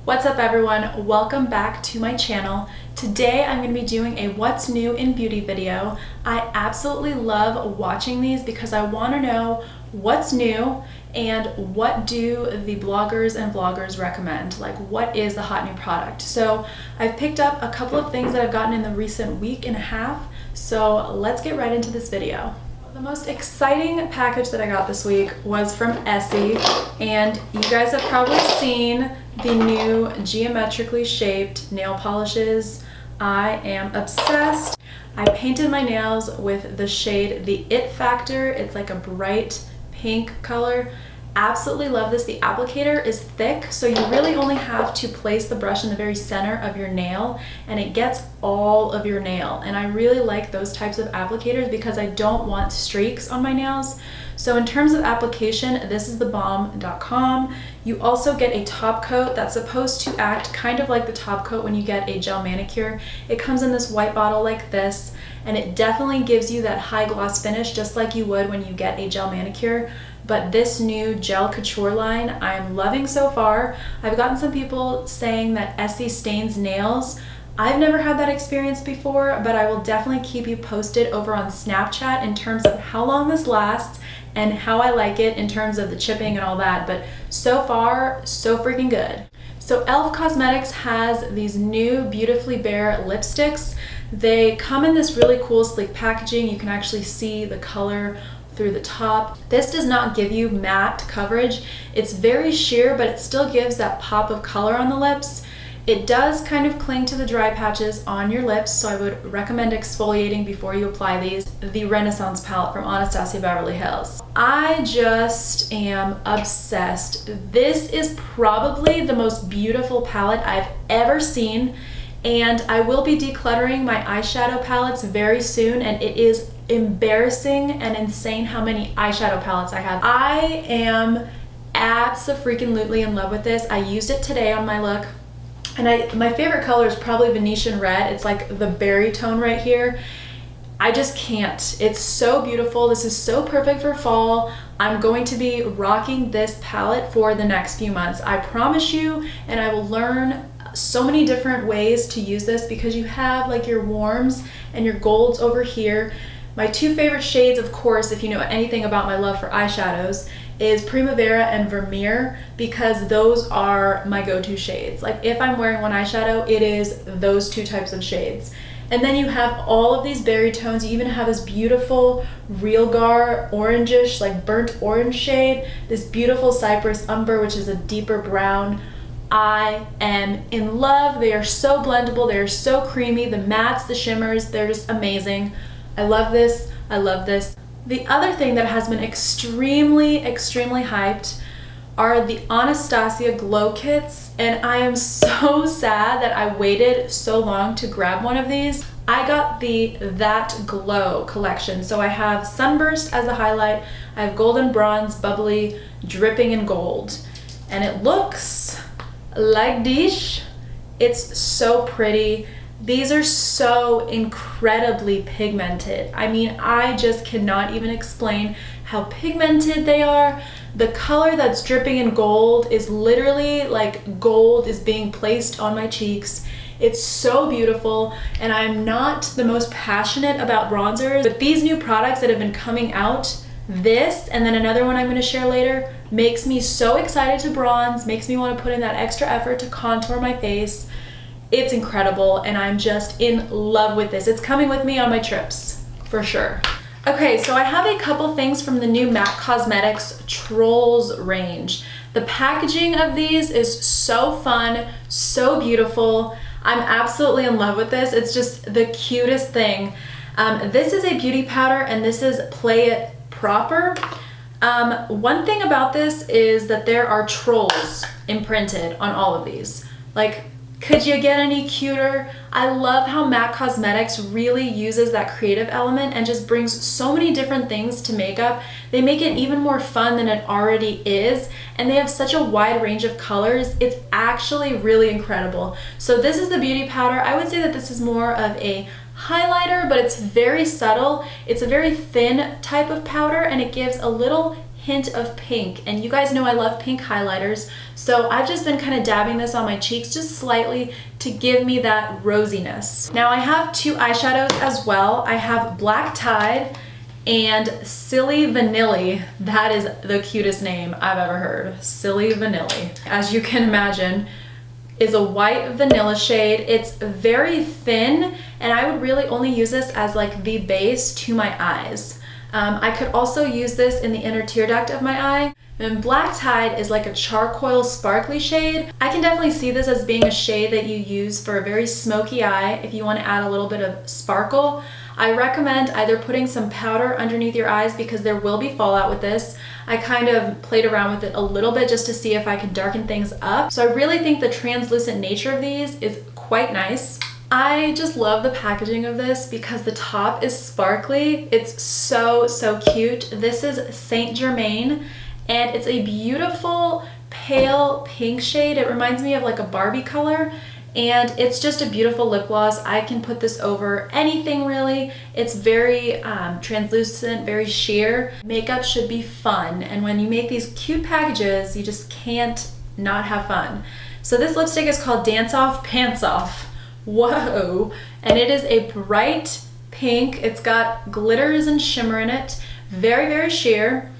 What's up everyone? Welcome back to my channel. Today I'm going to be doing a what's new in beauty video. I absolutely love watching these because I want to know what's new and what do the bloggers and vloggers recommend, like what is the hot new product. So I've picked up a couple of things that I've gotten in the recent week and a half, so let's get right into this video. The most exciting package that I got this week was from Essie, and you guys have probably seen the new geometrically shaped nail polishes. I am obsessed. I painted my nails with the shade The It Factor. It's like a bright pink color. Absolutely love this. The applicator is thick, so you really only have to place the brush in the very center of your nail and it gets all of your nail. And I really like those types of applicators because I don't want streaks on my nails. So in terms of application, this is thebomb.com. You also get a top coat that's supposed to act kind of like the top coat when you get a gel manicure. It comes in this white bottle like this, and it definitely gives you that high gloss finish just like you would when you get a gel manicure. But this new gel couture line I'm loving so far. I've gotten some people saying that Essie stains nails. I've never had that experience before, but I will definitely keep you posted over on Snapchat in terms of how long this lasts and how I like it in terms of the chipping and all that. But so far, so freaking good. So e.l.f. Cosmetics has these new Beautifully Bare lipsticks. They come in this really cool sleek packaging. You can actually see the color through the top. This does not give you matte coverage. It's very sheer, but it still gives that pop of color on the lips. It does kind of cling to the dry patches on your lips, so I would recommend exfoliating before you apply these. The Renaissance palette from Anastasia Beverly Hills. I just am obsessed. This is probably the most beautiful palette I've ever seen, and I will be decluttering my eyeshadow palettes very soon, and it is embarrassing and insane how many eyeshadow palettes I have. I am abso-freaking-lutely in love with this. I used it today on my look, and my favorite color is probably Venetian Red. It's like the berry tone right here. I just can't. It's so beautiful. This is so perfect for fall. I'm going to be rocking this palette for the next few months. I promise you, and I will learn so many different ways to use this because you have like your warms and your golds over here. My two favorite shades, of course, if you know anything about my love for eyeshadows, is Primavera and Vermeer, because those are my go-to shades. Like if I'm wearing one eyeshadow, it is those two types of shades. And then you have all of these berry tones. You even have this beautiful Realgar orangish, like burnt orange shade, this beautiful Cypress Umber, which is a deeper brown. I am in love. They are so blendable. They are so creamy. The mattes, the shimmers, they're just amazing. I love this. I love this. The other thing that has been extremely hyped are the Anastasia Glow Kits, and I am so sad that I waited so long to grab one of these. I got the That Glow collection, so I have Sunburst as the highlight, I have Golden Bronze, Bubbly, Dripping in Gold, and it looks like this. It's so pretty. These are so incredibly pigmented. I mean, I just cannot even explain how pigmented they are. The color that's dripping in gold is literally like gold is being placed on my cheeks. It's so beautiful, and I'm not the most passionate about bronzers, but these new products that have been coming out, this and then another one I'm going to share later, makes me so excited to bronze, makes me want to put in that extra effort to contour my face. It's incredible, and I'm just in love with this. It's coming with me on my trips, for sure. Okay, so I have a couple things from the new MAC Cosmetics Trolls range. The packaging of these is so fun, so beautiful. I'm absolutely in love with this. It's just the cutest thing. This is a beauty powder, and this is Play It Proper. One thing about this is that there are trolls imprinted on all of these. Like, could you get any cuter? I love how MAC Cosmetics really uses that creative element and just brings so many different things to makeup. They make it even more fun than it already is, and they have such a wide range of colors. It's actually really incredible. So this is the beauty powder. I would say that this is more of a highlighter, but it's very subtle. It's a very thin type of powder, and it gives a little hint of pink, and you guys know I love pink highlighters, so I've just been kind of dabbing this on my cheeks just slightly to give me that rosiness. Now I have two eyeshadows as well. I have Black Tide and Silly Vanilli. That is the cutest name I've ever heard. Silly Vanilli. As you can imagine, is a white vanilla shade. It's very thin, and I would really only use this as like the base to my eyes. I could also use this in the inner tear duct of my eye. And Black Tide is like a charcoal sparkly shade. I can definitely see this as being a shade that you use for a very smoky eye if you want to add a little bit of sparkle. I recommend either putting some powder underneath your eyes because there will be fallout with this. I kind of played around with it a little bit just to see if I could darken things up. So I really think the translucent nature of these is quite nice. I just love the packaging of this because the top is sparkly. It's so cute. This is Saint Germain, and it's a beautiful pale pink shade. It reminds me of like a Barbie color, and it's just a beautiful lip gloss. I can put this over anything really. It's very translucent, very sheer. Makeup should be fun, and when you make these cute packages, you just can't not have fun. So this lipstick is called Dance Off Pants Off. Whoa! And it is a bright pink. It's got glitters and shimmer in it. Very sheer.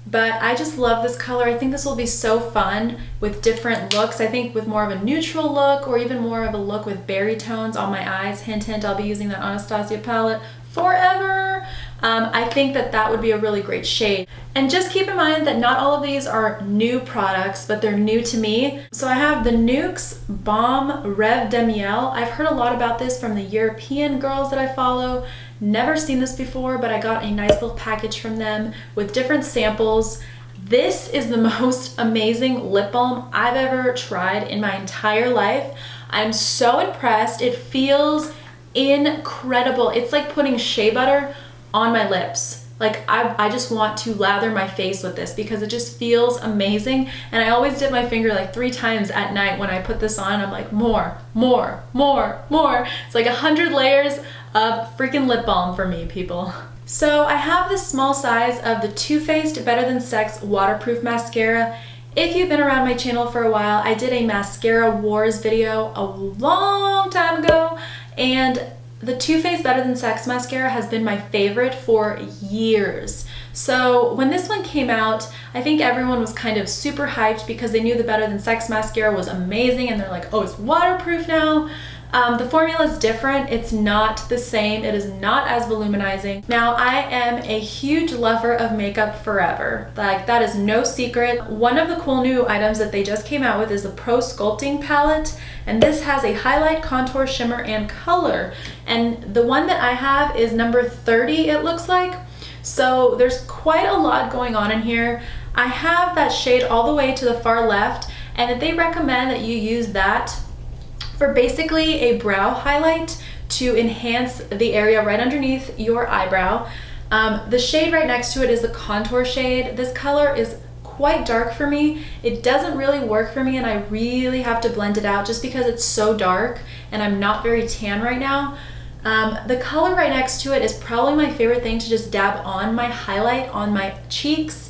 But I just love this color. I think this will be so fun with different looks. I think with more of a neutral look or even more of a look with berry tones on my eyes. Hint, hint, I'll be using that Anastasia palette forever. I think that that would be a really great shade. And just keep in mind that not all of these are new products, but they're new to me. So I have the NYX Balm Rev de Miel. I've heard a lot about this from the European girls that I follow. Never seen this before, but I got a nice little package from them with different samples. This is the most amazing lip balm I've ever tried in my entire life. I'm so impressed. It feels incredible. It's like putting shea butter on my lips. Like I just want to lather my face with this because it just feels amazing. And I always dip my finger like 3 times at night when I put this on. I'm like, more. It's like 100 layers of freaking lip balm for me, people. So I have this small size of the Too Faced Better Than Sex Waterproof Mascara. If you've been around my channel for a while, I did a Mascara Wars video a long time ago, and the Too Faced Better Than Sex mascara has been my favorite for years. So when this one came out, I think everyone was kind of super hyped because they knew the Better Than Sex mascara was amazing, and they're like, oh, it's waterproof now. The formula is different. It's not the same. It is not as voluminizing. Now, I am a huge lover of Makeup Forever. Like, that is no secret. One of the cool new items that they just came out with is the Pro Sculpting Palette, and this has a highlight, contour, shimmer, and color. And the one that I have is number 30, it looks like. So there's quite a lot going on in here. I have that shade all the way to the far left, and they recommend that you use that for basically a brow highlight to enhance the area right underneath your eyebrow. The shade right next to it is the contour shade. This color is quite dark for me. It doesn't really work for me, and I really have to blend it out just because it's so dark and I'm not very tan right now. The color right next to it is probably my favorite thing to just dab on my highlight on my cheeks,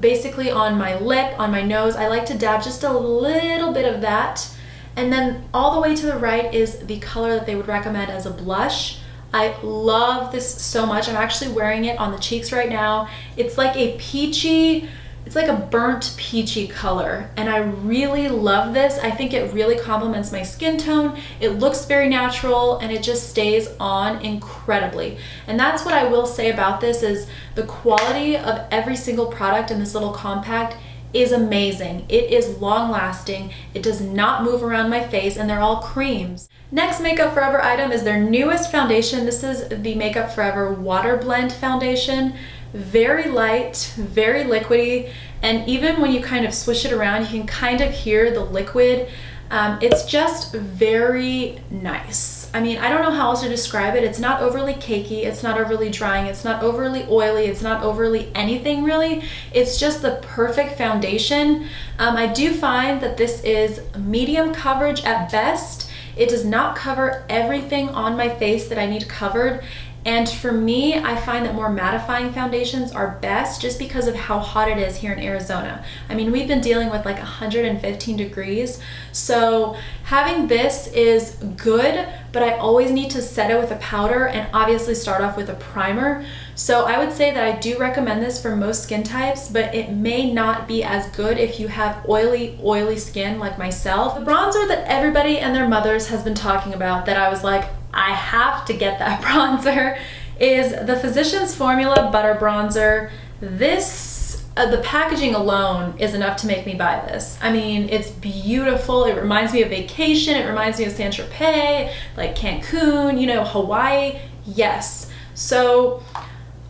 basically on my lip, on my nose. I like to dab just a little bit of that. And then all the way to the right is the color that they would recommend as a blush. I love this so much. I'm actually wearing it on the cheeks right now. It's like a peachy, it's like a burnt peachy color, and I really love this. I think it really complements my skin tone. It looks very natural, and it just stays on incredibly. And that's what I will say about this is the quality of every single product in this little compact is amazing. It is long lasting. It does not move around my face, and they're all creams. Next Makeup Forever item is their newest foundation. This is the Makeup Forever Water Blend Foundation. Very light, very liquidy, and even when you kind of swish it around, you can kind of hear the liquid. It's just very nice. I mean, I don't know how else to describe it. It's not overly cakey, it's not overly drying, it's not overly oily, it's not overly anything really. It's just the perfect foundation. I do find that this is medium coverage at best. It does not cover everything on my face that I need covered. And for me, I find that more mattifying foundations are best just because of how hot it is here in Arizona. I mean, we've been dealing with like 115 degrees. So having this is good, but I always need to set it with a powder and obviously start off with a primer. So I would say that I do recommend this for most skin types, but it may not be as good if you have oily skin like myself. The bronzer that everybody and their mothers has been talking about that I was like, I have to get that bronzer is the Physicians Formula Butter Bronzer. This, the packaging alone is enough to make me buy this. I mean, it's beautiful. It reminds me of vacation. It reminds me of Saint-Tropez, like Cancun, you know, Hawaii. Yes. So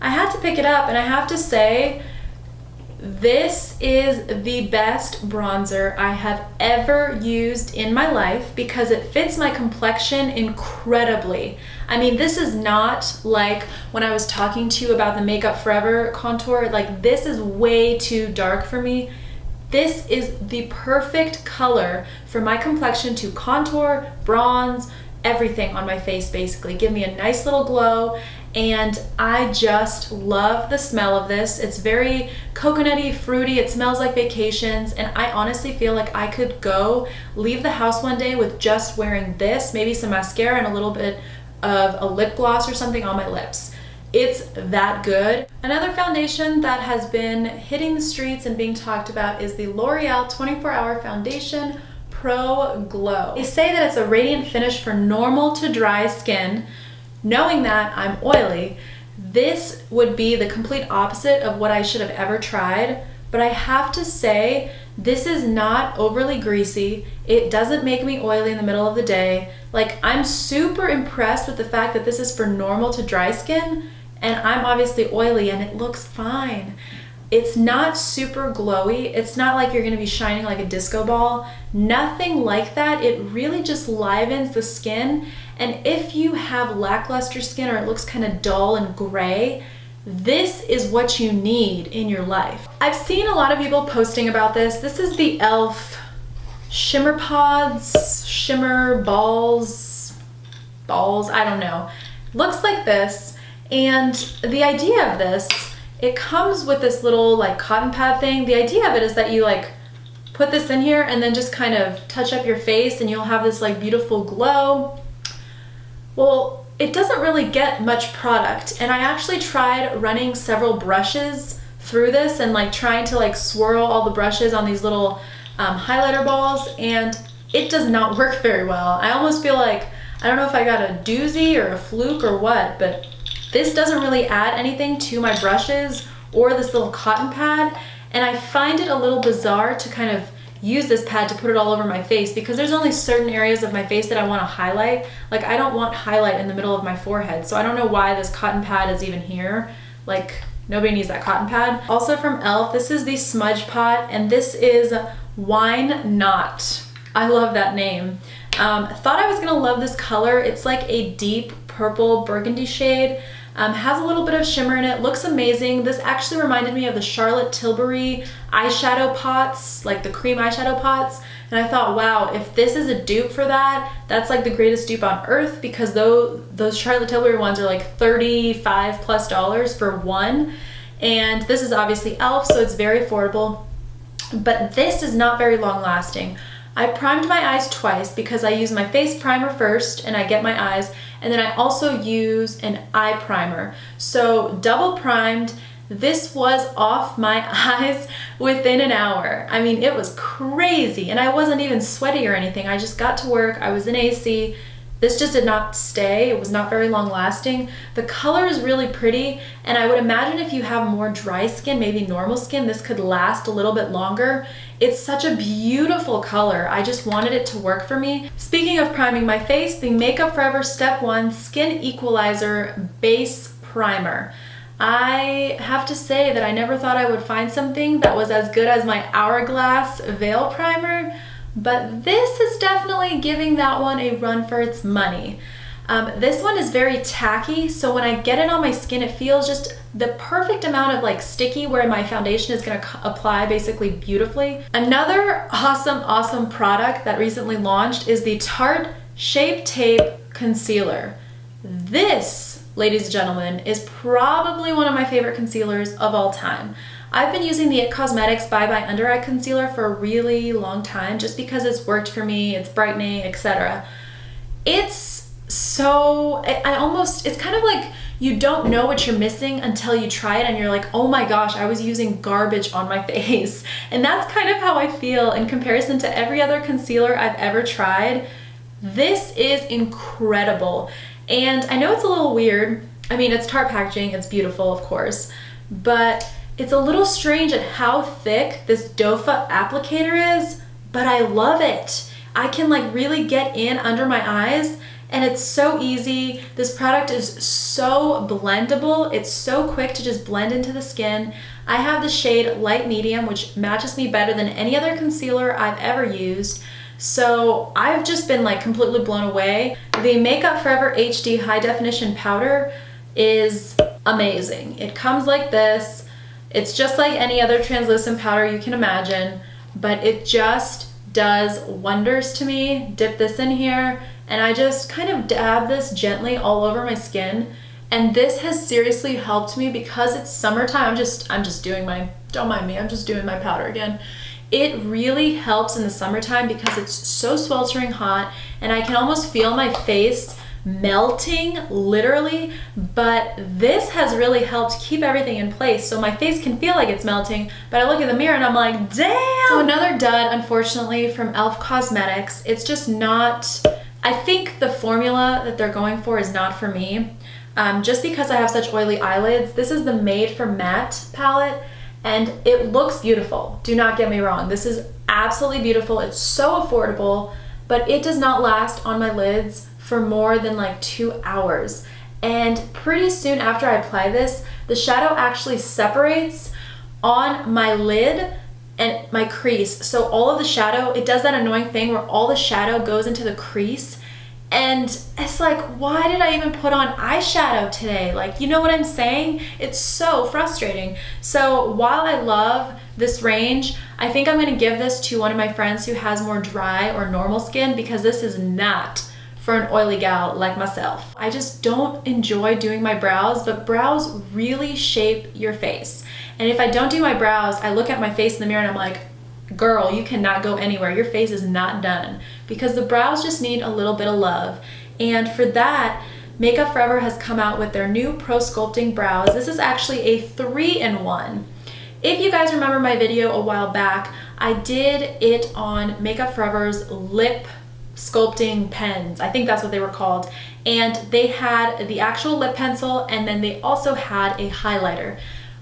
I had to pick it up, and I have to say, this is the best bronzer I have ever used in my life because it fits my complexion incredibly. I mean, this is not like when I was talking to you about the Makeup Forever contour. Like, this is way too dark for me. This is the perfect color for my complexion to contour, bronze, everything on my face basically. Give me a nice little glow. And I just love the smell of this. It's very coconutty, fruity. It smells like vacations. And I honestly feel like I could go leave the house one day with just wearing this, maybe some mascara and a little bit of a lip gloss or something on my lips. It's that good. Another foundation that has been hitting the streets and being talked about is the L'Oreal 24-Hour Foundation Pro Glow. They say that it's a radiant finish for normal to dry skin. Knowing that I'm oily, this would be the complete opposite of what I should have ever tried, but I have to say, this is not overly greasy. It doesn't make me oily in the middle of the day. Like, I'm super impressed with the fact that this is for normal to dry skin, and I'm obviously oily and it looks fine. It's not super glowy. It's not like you're gonna be shining like a disco ball. Nothing like that. It really just livens the skin. And if you have lackluster skin or it looks kind of dull and gray, this is what you need in your life. I've seen a lot of people posting about this. This is the e.l.f. Shimmer Pods, Shimmer Balls, I don't know. Looks like this. And the idea of this, it comes with this little like cotton pad thing. The idea of it is that you like put this in here and then just kind of touch up your face and you'll have this like beautiful glow. Well, it doesn't really get much product, and I actually tried running several brushes through this and like trying to like swirl all the brushes on these little highlighter balls, and it does not work very well. I almost feel like, I don't know if I got a doozy or a fluke or what, but this doesn't really add anything to my brushes or this little cotton pad, and I find it a little bizarre to kind of use this pad to put it all over my face because there's only certain areas of my face that I want to highlight. Like, I don't want highlight in the middle of my forehead, so I don't know why this cotton pad is even here. Like, nobody needs that cotton pad. Also from e.l.f., this is the Smudge Pot, and this is Wine Not. I love that name. Thought I was gonna love this color. It's like a deep purple burgundy shade. Has a little bit of shimmer in it, looks amazing. This actually reminded me of the Charlotte Tilbury eyeshadow pots, like the cream eyeshadow pots. And I thought, wow, if this is a dupe for that, that's like the greatest dupe on earth, because those Charlotte Tilbury ones are like $35+ for one. And this is obviously e.l.f., so it's very affordable. But this is not very long lasting. I primed my eyes twice because I use my face primer first and I get my eyes, and then I also use an eye primer. So double primed. This was off my eyes within an hour. I mean, it was crazy, and I wasn't even sweaty or anything. I just got to work, I was in AC. This just did not stay. It was not very long lasting. The color is really pretty, and I would imagine if you have more dry skin, maybe normal skin, this could last a little bit longer. It's such a beautiful color. I just wanted it to work for me. Speaking of priming my face, the Makeup Forever Step 1 Skin Equalizer Base Primer. I have to say that I never thought I would find something that was as good as my Hourglass Veil Primer, but this is definitely giving that one a run for its money. This one is very tacky, so when I get it on my skin, it feels just the perfect amount of like sticky where my foundation is going to apply basically beautifully. Another awesome product that recently launched is the Tarte Shape Tape Concealer. This, ladies and gentlemen, is probably one of my favorite concealers of all time. I've been using the IT Cosmetics Bye Bye Under Eye Concealer for a really long time just because it's worked for me, it's brightening, etc. It's so, it's kind of like you don't know what you're missing until you try it and you're like, oh my gosh, I was using garbage on my face. And that's kind of how I feel in comparison to every other concealer I've ever tried. This is incredible. And I know it's a little weird. I mean, it's Tarte packaging, it's beautiful, of course, but it's a little strange at how thick this doe-foot applicator is, but I love it. I can like really get in under my eyes and it's so easy. This product is so blendable. It's so quick to just blend into the skin. I have the shade Light Medium, which matches me better than any other concealer I've ever used. So I've just been like completely blown away. The Makeup Forever HD High Definition Powder is amazing. It comes like this. It's just like any other translucent powder you can imagine, but it just does wonders to me. Dip this in here, and I just kind of dab this gently all over my skin. And this has seriously helped me because it's summertime. I'm just doing my, don't mind me, I'm just doing my powder again. It really helps in the summertime because it's so sweltering hot and I can almost feel my face melting, literally, but this has really helped keep everything in place so my face can feel like it's melting, but I look in the mirror and I'm like, damn! So another dud, unfortunately, from e.l.f. Cosmetics. It's just not, I think the formula that they're going for is not for me. Just because I have such oily eyelids. This is the Made for Matte palette, and it looks beautiful. Do not get me wrong. This is absolutely beautiful. It's so affordable, but it does not last on my lids for more than like 2 hours. And pretty soon after I apply this, the shadow actually separates on my lid and my crease. So all of the shadow, it does that annoying thing where all the shadow goes into the crease. And it's like, why did I even put on eyeshadow today? Like, you know what I'm saying? It's so frustrating. So while I love this range, I think I'm gonna give this to one of my friends who has more dry or normal skin because this is not for an oily gal like myself. I just don't enjoy doing my brows, but brows really shape your face. And if I don't do my brows, I look at my face in the mirror and I'm like, girl, you cannot go anywhere. Your face is not done, because the brows just need a little bit of love. And for that, Makeup Forever has come out with their new Pro Sculpting Brows. This is actually a 3-in-1. If you guys remember my video a while back, I did it on Makeup Forever's lip sculpting pens. I think that's what they were called. And they had the actual lip pencil, and then they also had a highlighter.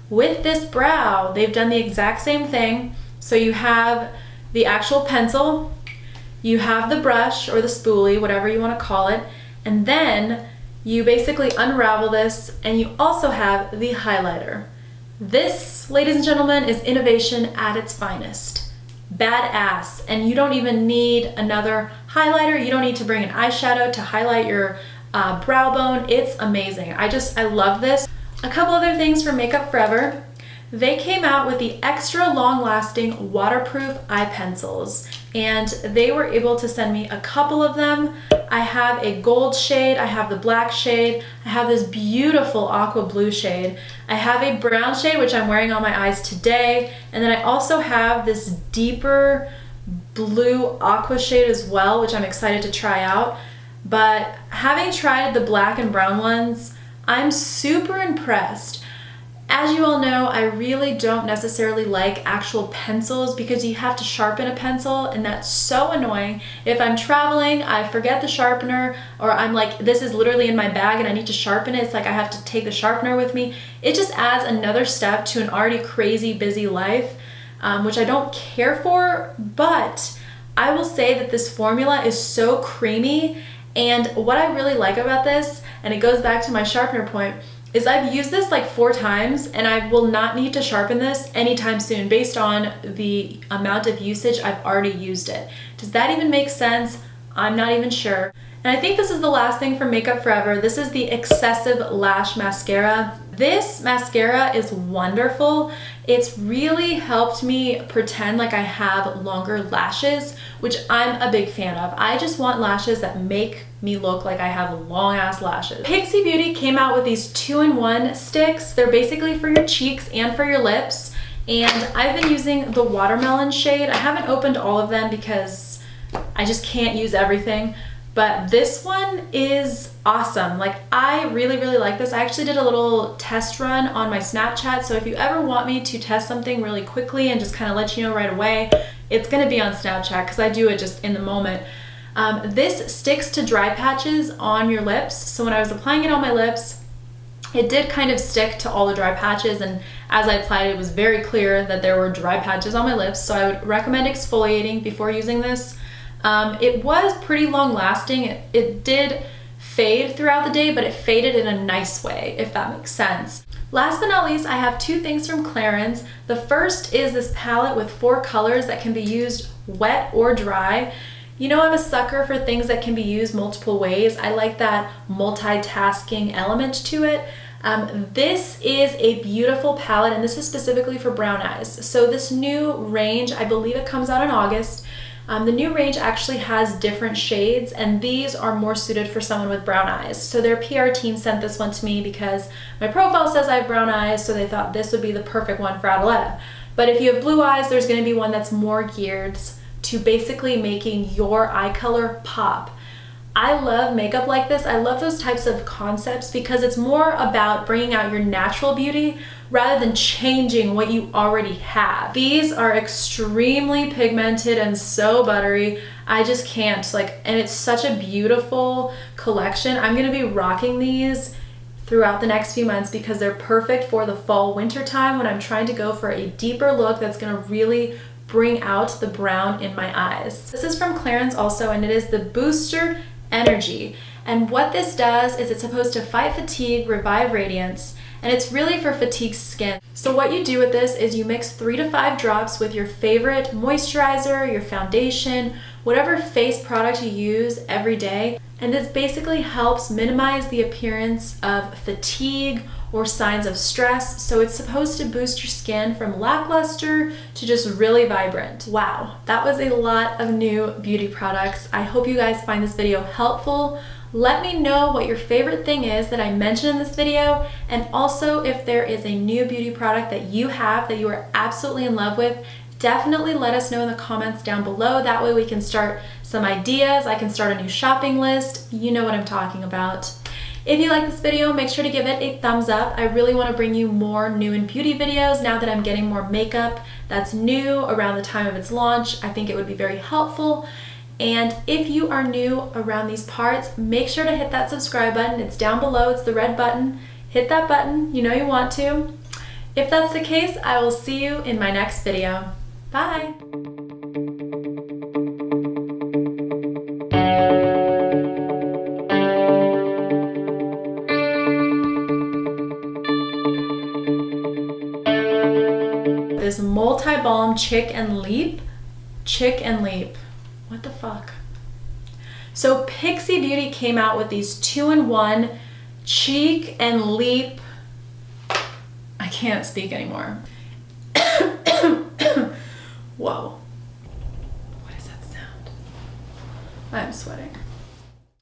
With this brow, they've done the exact same thing. So you have the actual pencil, you have the brush or the spoolie, whatever you want to call it, and then you basically unravel this and you also have the highlighter. This, ladies and gentlemen, is innovation at its finest. Badass. And you don't even need another highlighter. You don't need to bring an eyeshadow to highlight your brow bone. It's amazing. I love this. A couple other things from Makeup Forever. They came out with the extra long-lasting waterproof eye pencils, and they were able to send me a couple of them. I have a gold shade, I have the black shade, I have this beautiful aqua blue shade, I have a brown shade which I'm wearing on my eyes today, and then I also have this deeper blue aqua shade as well, which I'm excited to try out. But having tried the black and brown ones, I'm super impressed. As you all know, I really don't necessarily like actual pencils because you have to sharpen a pencil, and that's so annoying. If I'm traveling, I forget the sharpener, or I'm like, this is literally in my bag and I need to sharpen it. It's like I have to take the sharpener with me. It just adds another step to an already crazy busy life, which I don't care for, but I will say that this formula is so creamy. And what I really like about this, and it goes back to my sharpener point, is I've used this like 4 times and I will not need to sharpen this anytime soon based on the amount of usage I've already used it. Does that even make sense? I'm not even sure. And I think this is the last thing from Makeup Forever. This is the Excessive Lash Mascara. This mascara is wonderful. It's really helped me pretend like I have longer lashes, which I'm a big fan of. I just want lashes that make me look like I have long ass lashes. Pixie Beauty came out with these 2-in-1 sticks. They're basically for your cheeks and for your lips. And I've been using the watermelon shade. I haven't opened all of them because I just can't use everything. But this one is awesome. Like, I really, really like this. I actually did a little test run on my Snapchat. So if you ever want me to test something really quickly and just kind of let you know right away, it's gonna be on Snapchat because I do it just in the moment. This sticks to dry patches on your lips. So when I was applying it on my lips, it did kind of stick to all the dry patches, and as I applied it was very clear that there were dry patches on my lips. So I would recommend exfoliating before using this. It was pretty long lasting. It did fade throughout the day, but it faded in a nice way, if that makes sense. Last but not least, I have 2 things from Clarins. The first is this palette with 4 colors that can be used wet or dry. You know, I'm a sucker for things that can be used multiple ways. I like that multitasking element to it. This is a beautiful palette, and this is specifically for brown eyes. So this new range, I believe it comes out in August. The new range actually has different shades, and these are more suited for someone with brown eyes. So their PR team sent this one to me because my profile says I have brown eyes, so they thought this would be the perfect one for Adaleta. But if you have blue eyes, there's going to be one that's more geared to basically making your eye color pop. I love makeup like this. I love those types of concepts because it's more about bringing out your natural beauty rather than changing what you already have. These are extremely pigmented and so buttery. I just can't, and it's such a beautiful collection. I'm gonna be rocking these throughout the next few months because they're perfect for the fall winter time when I'm trying to go for a deeper look that's gonna really bring out the brown in my eyes. This is from Clarins also, and it is the Booster Energy. And what this does is it's supposed to fight fatigue, revive radiance, and it's really for fatigued skin. So what you do with this is you mix 3 to 5 drops with your favorite moisturizer, your foundation, whatever face product you use every day. And this basically helps minimize the appearance of fatigue or signs of stress. So it's supposed to boost your skin from lackluster to just really vibrant. Wow, that was a lot of new beauty products. I hope you guys find this video helpful. Let me know what your favorite thing is that I mentioned in this video, and also if there is a new beauty product that you have that you are absolutely in love with, definitely let us know in the comments down below. That way we can start some ideas. I can start a new shopping list. You know what I'm talking about. If you like this video, make sure to give it a thumbs up. I really want to bring you more new and beauty videos now that I'm getting more makeup that's new around the time of its launch. I think it would be very helpful. And if you are new around these parts, make sure to hit that subscribe button. It's down below, it's the red button. Hit that button, you know you want to. If that's the case, I will see you in my next video. Bye. This multi-balm Chick and Leap. What the fuck? So Pixie Beauty came out with these 2-in-1 Cheek and Leap. I can't speak anymore. Whoa. What is that sound? I'm sweating.